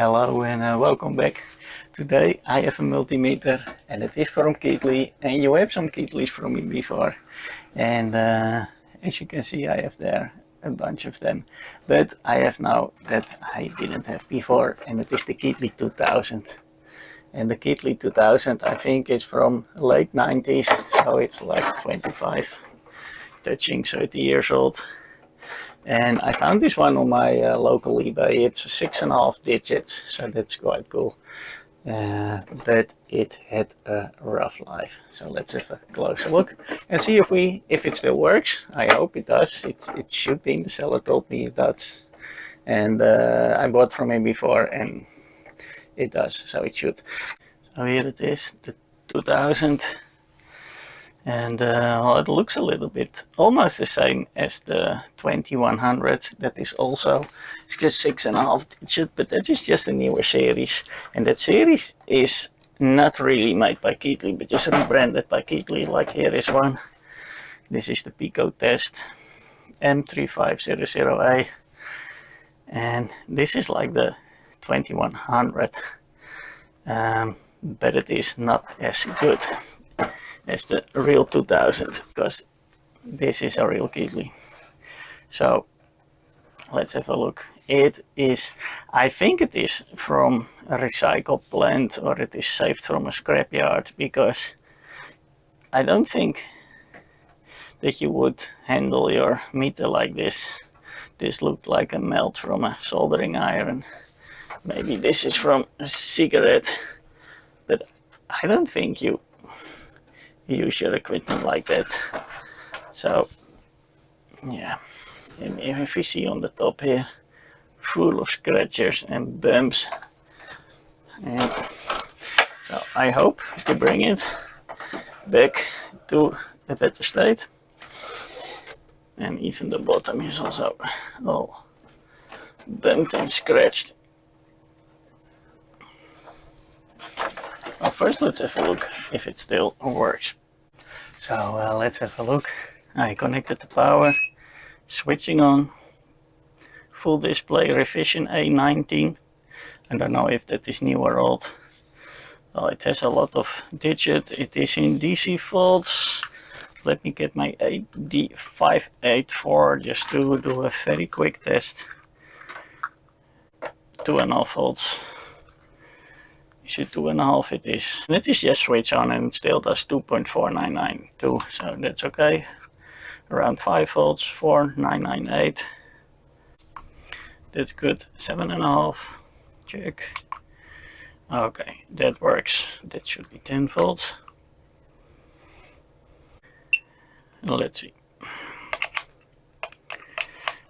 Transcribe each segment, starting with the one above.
Hello and welcome back. Today I have a multimeter and it is from Keithley, and you have some Keithleys from me before, and as you can see I have there a bunch of them, but I have now that I didn't have before, and it is the Keithley 2000. And the Keithley 2000 I think is from late 90s, so it's like 25 touching 30 years old. And I found this one on my local eBay. It's 6.5 digits, so that's quite cool. But it had a rough life. So let's have a closer look and see if it still works. I hope it does. It should be. The seller told me it does, and I bought from him before, and it does. So it should. So here it is, the 2000. And well, it looks a little bit almost the same as the 2100. That is also, it's just 6.5 digits, but that is just a newer series. And that series is not really made by Keithley, but just rebranded by Keithley. Like here is one. This is the Pico Test M3500A. And this is like the 2100. But it is not as good as the real 2000, because this is a real Keithley. So let's have a look. It is, I think it is from a recycled plant, or it is saved from a scrapyard, because I don't think that you would handle your meter like this. This looked like a melt from a soldering iron. Maybe this is from a cigarette, but I don't think you use your equipment like that. So yeah, and if you see on the top here, full of scratches and bumps, and so I hope to bring it back to a better state. And even the bottom is also all bumped and scratched. Well, first let's have a look if it still works. So let's have a look. I connected the power, switching on, full display revision A19. I don't know if that is new or old. Well, it has a lot of digits. It is in DC volts. Let me get my AD584 just to do a very quick test. 2.5 volts. Should 2.5 it is. And it is just switch on and it still does 2.4992, so that's okay. Around 5 volts, 4998. That's good. 7.5. Check. Okay, that works. That should be 10 volts. And let's see.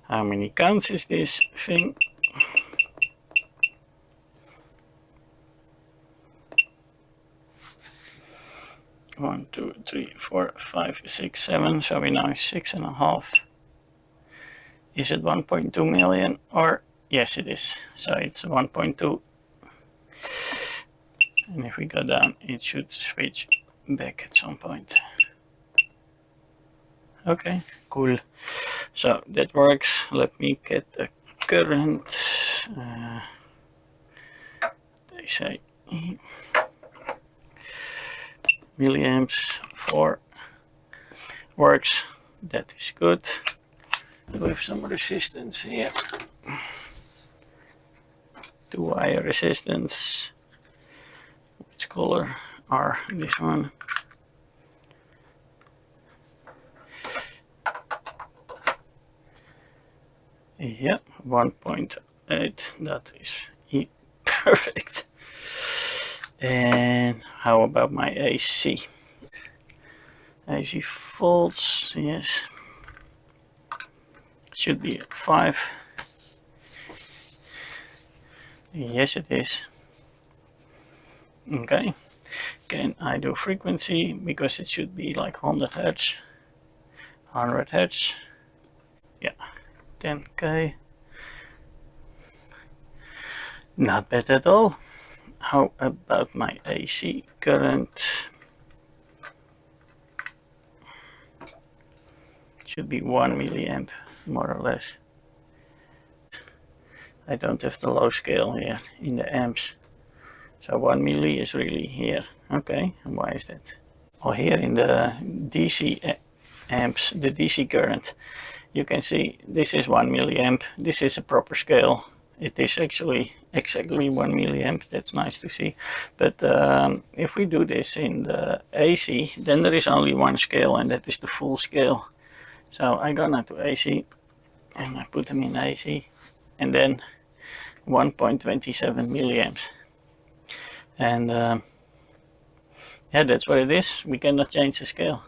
How many counts is this thing? 1, 2, 3, 4, 5, 6, 7. So we now 6.5. Is it 1.2 million? Or yes, it is. So it's 1.2. And if we go down, it should switch back at some point. Okay, cool. So that works. Let me get the current. They say milliamps. 4 works. That is good. We have some resistance here. 2-wire resistance. Which color are this one? Yeah, 1.8. That is perfect. And how about my AC? AC volts, yes. Should be 5. Yes, it is. Okay. Can I do frequency? Because it should be like 100 Hertz. 100 Hertz. Yeah. 10K. Not bad at all. How about my AC current? Should be 1 milliamp, more or less. I don't have the low scale here in the amps. So 1 milli is really here. Okay, and why is that? Well, here in the DC amps, the DC current, you can see this is 1 milliamp. This is a proper scale. It is actually exactly 1 milliamp. That's nice to see. But if we do this in the AC, then there is only one scale, and that is the full scale. So I go now to AC, and I put them in AC, and then 1.27 milliamps. And yeah, that's what it is. We cannot change the scale.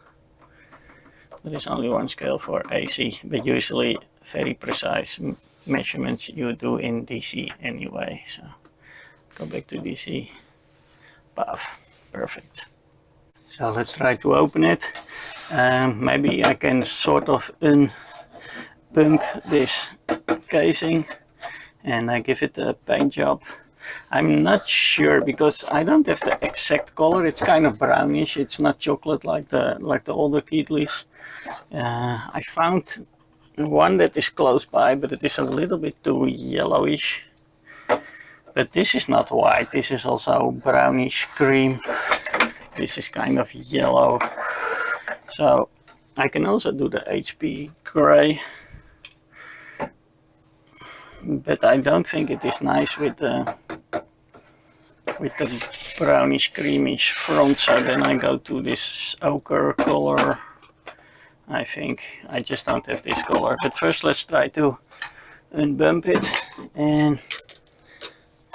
There is only one scale for AC, but usually very precise measurements you do in DC anyway. So go back to DC. Puff. Perfect. So let's try to open it. Maybe I can sort of unpunk this casing and I give it a paint job. I'm not sure because I don't have the exact color. It's kind of brownish. It's not chocolate like the older Keithleys. I found one that is close by, but it is a little bit too yellowish. But this is not white. This is also brownish cream. This is kind of yellow. So I can also do the HP gray. But I don't think it is nice with the brownish creamish front. So then I go to this ochre color. I think I just don't have this color. But first let's try to unbump it and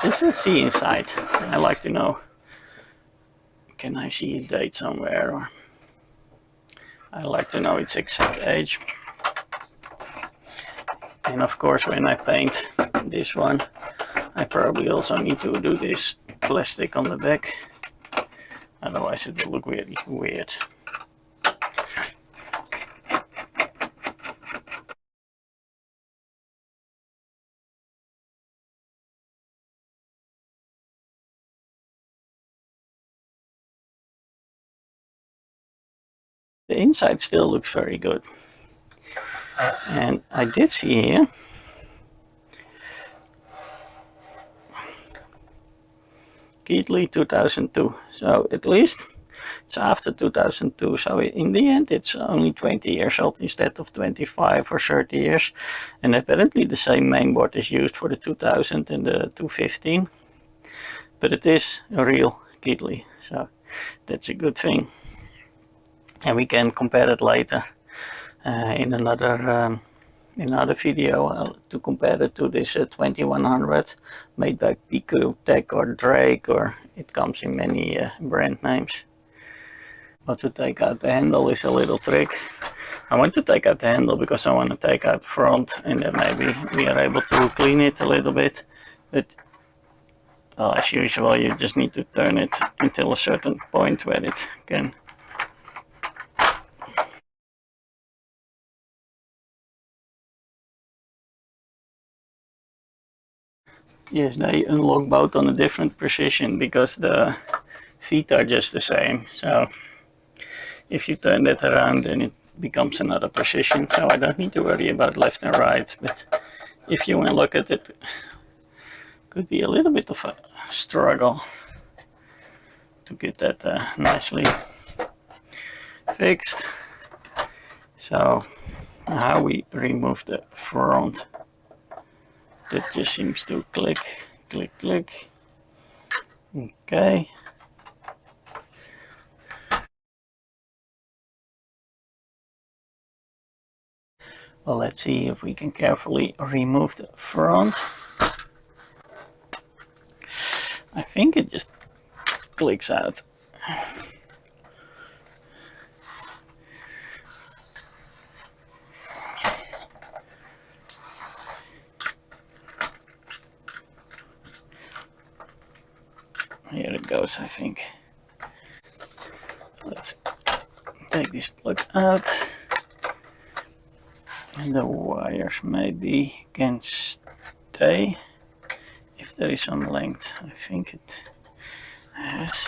let's see inside. I like to know, can I see a date somewhere? Or I like to know its exact age. And of course when I paint this one, I probably also need to do this plastic on the back. Otherwise it will look really weird. The inside still looks very good. And I did see here Keithley 2002. So at least it's after 2002. So in the end it's only 20 years old instead of 25 or 30 years. And apparently the same mainboard is used for the 2000 and the 215. But it is a real Keithley. So that's a good thing. And we can compare it later in another video to compare it to this 2100 made by Pico Tech or Drake, or it comes in many brand names. But to take out the handle is a little trick. I want to take out the handle because I want to take out the front, and then maybe we are able to clean it a little bit. But well, as usual, you just need to turn it until a certain point where it can. Yes, they unlock both on a different position because the feet are just the same. So if you turn that around, then it becomes another position. So I don't need to worry about left and right. But if you want to look at it, could be a little bit of a struggle to get that nicely fixed. So how we remove the front. That just seems to click, click, click. Okay. Well, let's see if we can carefully remove the front. I think it just clicks out. Here it goes, I think. Let's take this plug out. And the wires maybe can stay if there is some length. I think it has.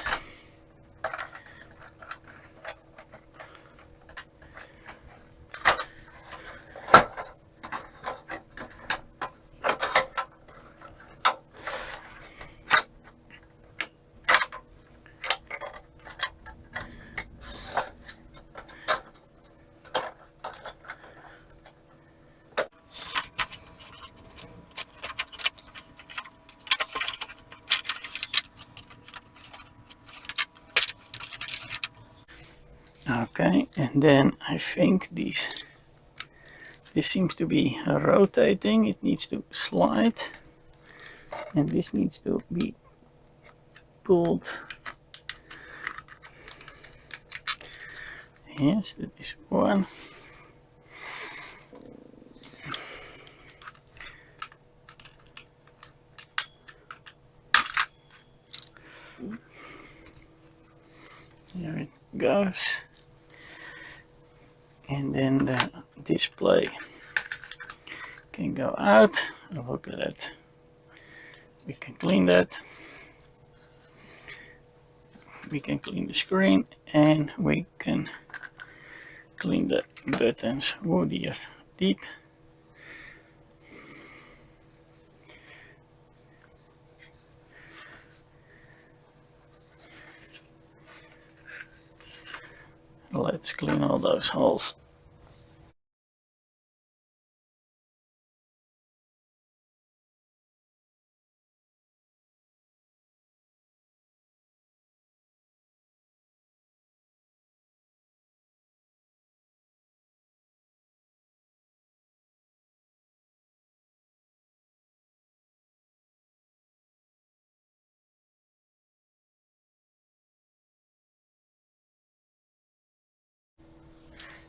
Okay, and then I think this seems to be rotating. It needs to slide, and this needs to be pulled. Yes, that is one. There it goes. And then the display can go out. Look at that. We can clean that. We can clean the screen, and we can clean the buttons. Oh dear, deep. Let's clean all those holes.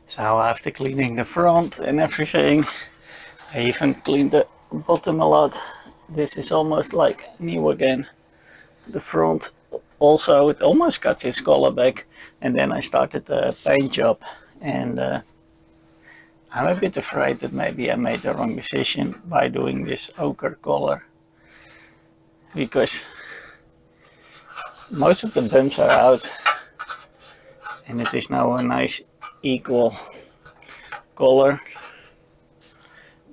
So after cleaning the front and everything, I even cleaned the bottom a lot. This is almost like new again. The front also, it almost got its color back, and then I started the paint job, and I'm a bit afraid that maybe I made the wrong decision by doing this ochre color, because most of the bumps are out, and it is now a nice equal color,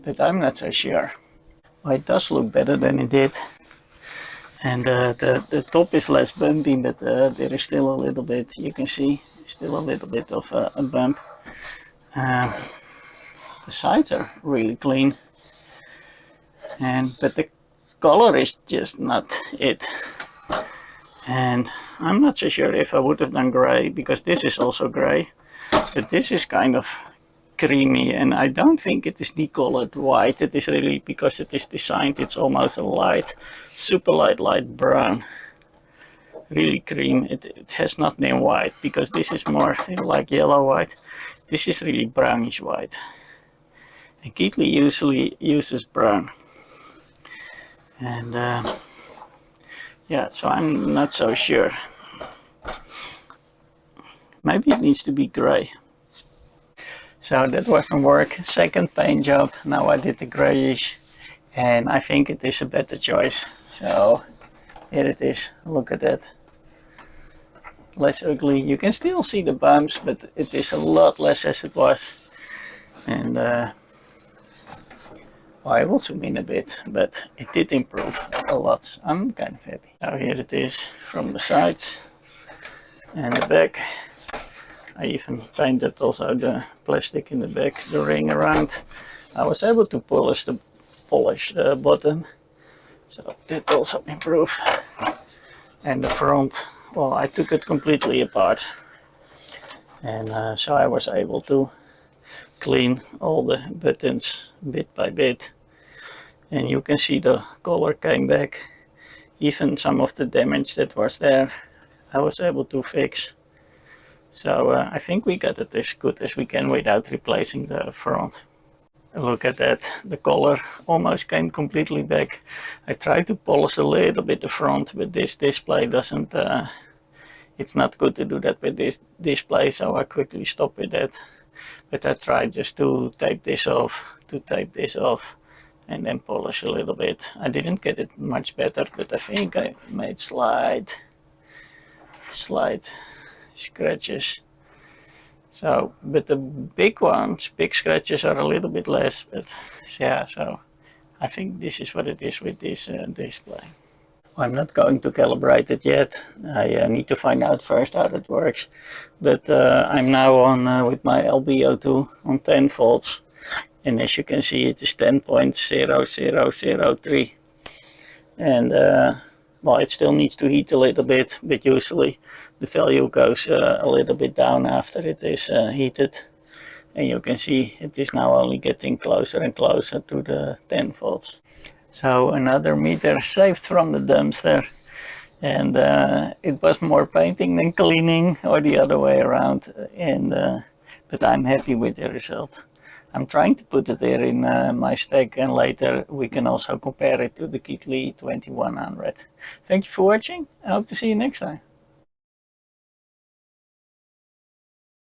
but I'm not so sure. Well, it does look better than it did, and the top is less bumpy, but there is still a little bit, you can see, still a little bit of a bump. The sides are really clean, but the color is just not it. And I'm not so sure if I would have done gray, because this is also gray, but this is kind of creamy, and I don't think it is decolored white. It is really, because it is designed, it's almost a light, super light brown, really cream. It has not been white, because this is more like yellow white. This is really brownish white, and Keithley usually uses brown. And yeah, so I'm not so sure. Maybe it needs to be gray. So that wasn't work. Second paint job. Now I did the grayish, and I think it is a better choice. So here it is. Look at that. Less ugly. You can still see the bumps, but it is a lot less as it was. And I will zoom in a bit, but it did improve a lot. I'm kind of happy. Now here it is from the sides and the back. I even painted also the plastic in the back, the ring around. I was able to polish the bottom, so that also improved. And the front, well, I took it completely apart, and so I was able to clean all the buttons bit by bit, and you can see the color came back. Even some of the damage that was there, I was able to fix. So I think we got it as good as we can without replacing the front. Look at that, the color almost came completely back. I tried to polish a little bit the front, but this display doesn't, it's not good to do that with this display, so I quickly stopped with that. But I tried just to tape this off, and then polish a little bit. I didn't get it much better, but I think I made slight scratches. So, but the big scratches are a little bit less, but yeah, so I think this is what it is with this display. I'm not going to calibrate it yet. I need to find out first how that works. But I'm now on with my LBO2 on 10 volts, and as you can see, it is 10.0003. And well, it still needs to heat a little bit, but usually the value goes a little bit down after it is heated. And you can see it is now only getting closer and closer to the 10 volts. So another meter saved from the dumpster. And it was more painting than cleaning, or the other way around. But I'm happy with the result. I'm trying to put it there in my stack, and later we can also compare it to the Keithley 2100. Thank you for watching. I hope to see you next time.